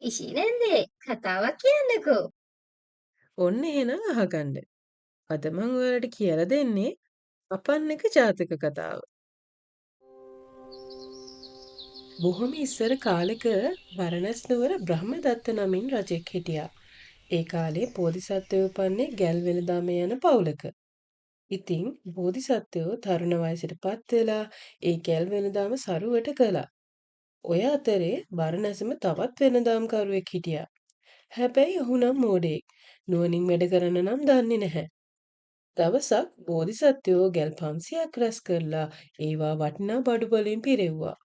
ඉශිනන්දේ කතාවක් කියන්නකෝ. ඔන්න එහෙනම් අහගන්න. අද මම ඔයාලට කියලා දෙන්නේ අපන් එක ජාතක කතාව. බොහොම ඉස්සර කාලෙක බරණැස් නුවර බ්‍රහ්මදත්ත නමින් රජෙක් හිටියා. ඒ කාලේ බෝධිසත්වයෝ උපන්නේ ගැල් වෙළඳාම යන පවුලක. ඉතින් බෝධිසත්වයෝ තරුණ වයසට පත් වෙලා ඒ ගැල් වෙළඳාම සරුවට කළා. ඔය අතරේ බරණැසම තවත් වෙළඳාම්කරුවෙක් හිටියා. හැබැයි ඔහු නම් මෝඩයෙක්. නුවණින් වැඩ කරන්න නම් දන්නේ නැහැ. දවසක් බෝධිසත්වයෝ ගැල් 500ක් රැස් කරලා ඒවා වටිනා බඩු වලින් පිරෙව්වා.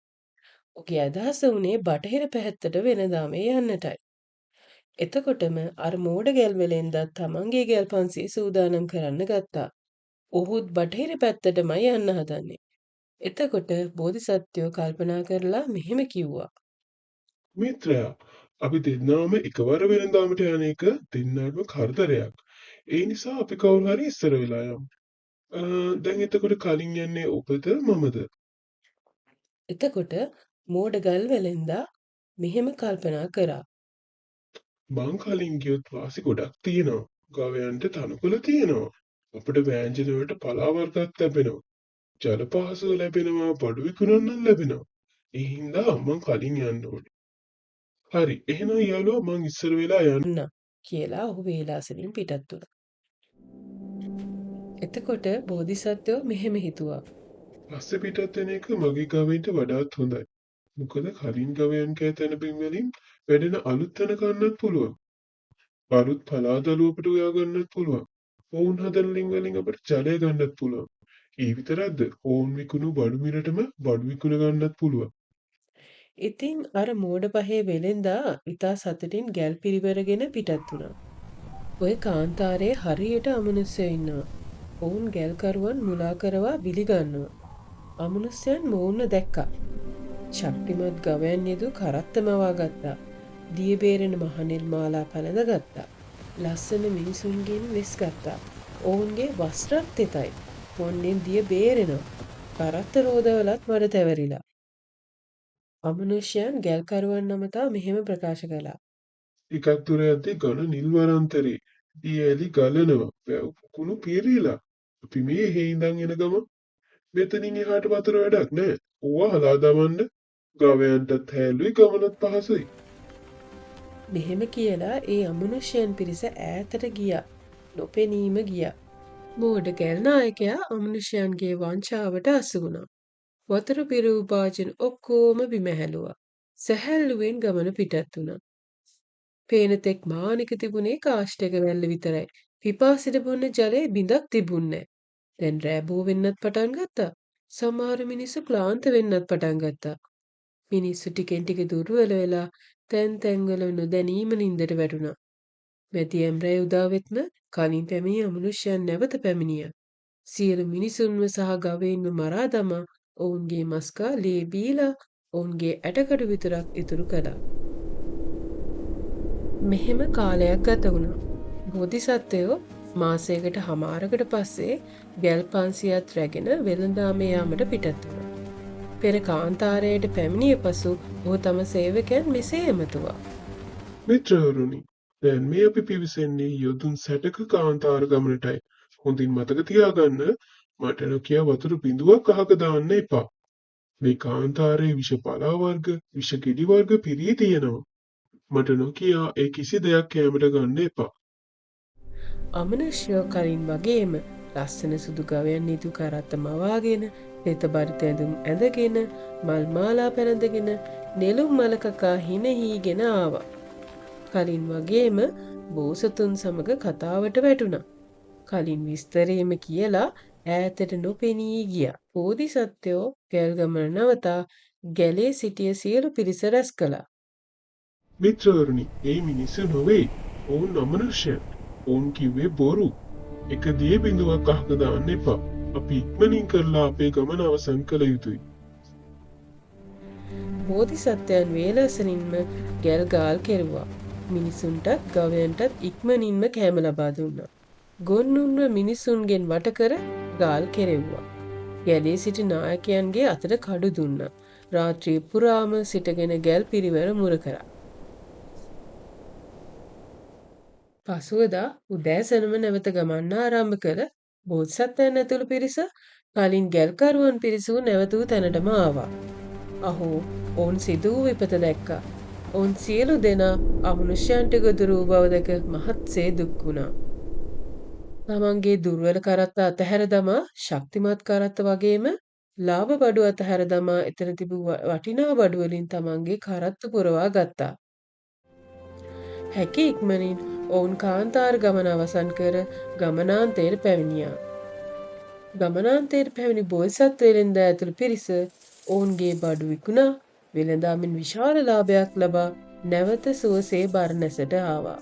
ඔහුගේ අදහස වුණේ බටහිර පැත්තට වෙළඳාමේ යන්නටයි. එතකොටම අර මෝඩ ගැල් වෙලෙන්දත් තමන්ගේ ගැල් 500 සූදානම් කරන්න ගත්තා. ඔහුත් බටහිර පැත්තටමයි යන්න හදන්නේ. එතකොට බෝධිසත්වයෝ කල්පනා කරලා මෙහෙම කිව්වා. මිත්‍රයා, අපි දෙන්නාම එකවර වෙළඳාමට යන එක දෙන්නාටම කරදරයක්. ඒ නිසා අපි කවුරු හරි ඉස්සර වෙලා යමු. දැන් එතකොට කලින් යන්නේ ඔබද මමද? එතකොට මෝඩ ගල් වෙලෙන්දා මෙහෙම කල්පනා කරා. මං කලින් ගියොත් වාසි ගොඩක් තියෙනවා. ගවයන්ට තනකොළ තියෙනවා. අපිට වෑංජන වලට පලා වර්ගත් ලැබෙනවා. ජල පහසුව ලැබෙනවා, බඩු විකුණන්න ලැබෙනවා. ඒ හින්දා මං කලින් යන්න ඕනේ. හරි, එහෙනම් යාළුවා මං ඉස්සර වෙලා යන්න. "න්න" කියලා ඔහු වේලාසනින් පිටත් වුණා. එතකොට බෝධිසත්වයෝ මෙහෙම හිතුවා. පස්සේ පිටත් වෙන එක මගේ ගවයින්ට වඩාත් හොඳයි. මොකද කලින් ගවයන් කෑ තැනපින් වලින් වැඩෙන අලුත් තැන කන්නත් පුළුවන්. අලුත් පලාදළු අපිට උයා ගන්නත් පුළුවන්. ඔවුන් හදන ලිං වලින් අපිට ජලය ගන්නත් පුළුවන්. ඒ විතරක්ද? ඔවුන් විකුණු බඩු මිලටම බඩු විකුණ ගන්නත් පුළුවන්. ඉතින් අර මෝඩ පහේ වෙලෙන්දා ඉතා සතුටින් ගැල් පිරිවරගෙන පිටත් වුණා. ඔය කාන්තාරයේ හරියට අමනුෂ්‍යයෝ ඉන්නවා. ඔවුන් ගැල්කරුවන් මුලා කරවා බිලිගන්නවා. අමනුෂ්‍යයන් මොවුන්ව දැක්කා. ශක්තිමත් ගවයන් යෙදූ කරත්ත මවා ගත්තා. දිය බේරෙන මහනෙල් මාලා පැළඳගත්තා. ලස්සන මිනිසුන්ගෙන් වෙස් ගත්තා. ඔවුන්ගේ වස්ත්‍රත් තෙතයි. පොන්නෙන් දිය බේරෙනවා. කරත්ත රෝදවලත් මඩ තැවරිලා. අමනුෂ්‍යයන් ගැල්කරුවන් නමතා මෙහෙම ප්‍රකාශ කළා. ටිකක් දුර යද්දී ඝන නිල් වනාන්තරේ දී ඇලි ගලනවා. වැව් කුණු පිරීලා. අපි මේ එහෙ ඉඳන් එන ගම මෙතනින් එහාට වතුර වැඩක් නැහැ. ඕවා හලා දමන්න ගවයන්ටත් හැලුයි ගමනත් පහසුයි. මෙහෙම කියලා ඒ අමනුෂ්‍යයන් පිරිස ඈතට ගියා. නොපෙනීම ගියා. මෝඩ ගැල් නායකයා අමනුෂ්‍යයන්ගේ වංචාවට අසු වුණා. වතුර පිරූ භාජන ඔක්කොම බිම හැලුවා. සැහැල්ලුවෙන් ගමන පිටත් වුණා. පේන තෙක් මානෙක තිබුණේ කාෂ්ඨක වැල්ල විතරයි. පිපාසයට බොන්න ජලයේ බිඳක් තිබුණේ නැහැ. දැන් රෑ බෝ වෙන්නත් පටන් ගත්තා. සමහර මිනිස්සු ක්ලාන්ත වෙන්නත් පටන් ගත්තා. මිනිස්සු ටිකෙන් ටික දුර්වල වෙලා තැන් තැන්වල නොදැනීම නින්දට වැටුණා. මැදියම් රැය උදා වෙත්ම කලින් පැමිණි අමනුෂ්‍යයන් නැවත පැමිණියා. සියලු මිනිසුන්ව සහ ගවයින්ව මරා දමා ඔවුන්ගේ මස් කා ලේ බීලා ඔවුන්ගේ ඇටකඩු විතරක් ඉතුරු කළා. මෙහෙම කාලයක් ගත වුණා. බෝධිසත්වයෝ මාසයකට හමාරකට පස්සේ ගැල් 500ක් රැගෙන වෙළඳාමේ යාමට පිටත් වුණා. පෙර කාන්තාරයට පැමිණිය පසු ඔහු තම සේවකයන් මෙසේ එමතුවා. මිත්‍රවරුනි, දැන් මේ අපි පිවිසෙන්නේ යොදුන් 60ක කාන්තාර ගමනටයි. හොඳින් මතක තියාගන්න, මට නොකිය වතුර බිඳුවක් අහක දාන්න එපා. මේ කාන්තාරයේ විෂ පලා වර්ග, විෂ ගෙඩි වර්ග පිරී තියෙනවා. මට නොකිය ඒ කිසි දෙයක් කෑමට ගන්න එපා. අමනුෂ්‍යයෝ කලින් වගේම ලස්සන සුදු ගවයන් ඉදු කරත්ත මවාගෙන පෙත බරිත ඇඳුම් ඇඳගෙන මල් මාලා පැළඳගෙන නෙළුම් මල කකා හිනහීගෙන ආවා. කලින් වගේම බෝසතුන් සමග කතාවට වැටුණා. කලින් විස්තරේම කියලා ඈතට නොපෙනී ගියා. බෝධිසත්වයෝ ගැල් ගමන නවතා ගැලේ සිටිය සියලු පිරිස රැස් කළා. මිත්‍රවරුනි, ඒ මිනිස්සු නොවේ. ඔවුන් අමනුෂ්‍යයන්. ඔවුන් කිව්වේ බොරු. එක දිය බිඳුවක් අහක දාන්න එපා. අපි ඉක්මනින් කරලා අපේ ගමන අවසන් කළ යුතුයි. බෝධිසත්වයන් වේලාසනින්ම ගැල් ගාල් කෙරුවා. මිනිසුන්ටත් ගවයන්ටත් ඉක්මනින්ම කෑම ලබා දුන්නා. ගොන්නුන්ව මිනිසුන්ගෙන් වටකර ගාල් කෙරෙව්වා. ගැලේ සිටි නායකයන්ගේ අතට කඩු දුන්නා. රාත්‍රිය පුරාම සිටගෙන ගැල් පිරිවර මුර කරා. පසුවදා උදෑසනම නැවත ගමන්න ආරම්භ කළ බෝධිසත්වයන් ඇතුළු පිරිස කලින් ගැල්කරුවන් පිරිසූ නැවතූ තැනටම ආවා. අහෝ ඔවුන් සිදු වූ විපත දැක්කා. ඔවුන් සියලු දෙනා අමනුෂ්‍යයන්ට ගොදුරු වූ බව දැක මහත්සේ දුක් වුණා. තමන්ගේ දුර්වල කරත්ත අතහැර දමා ශක්තිමත් කරත්ත වගේම ලාභ බඩු අතහැර දමා එතන තිබූ වටිනා බඩු වලින් තමන්ගේ කරත්ත පුරවා ගත්තා. හැකි ඉක්මනින් ඔවුන් කාන්තාර ගමන අවසන් කර ගමනාන්තයට පැමිණියා. ගමනාන්තයට පැමිණි බෝධිසත්ව වෙළෙන්දා ඇතුළු පිරිස ඔවුන්ගේ බඩු විකුණා වෙළඳාමින් විශාල ලාභයක් ලබා නැවත සුවසේ බරණැසට ආවා.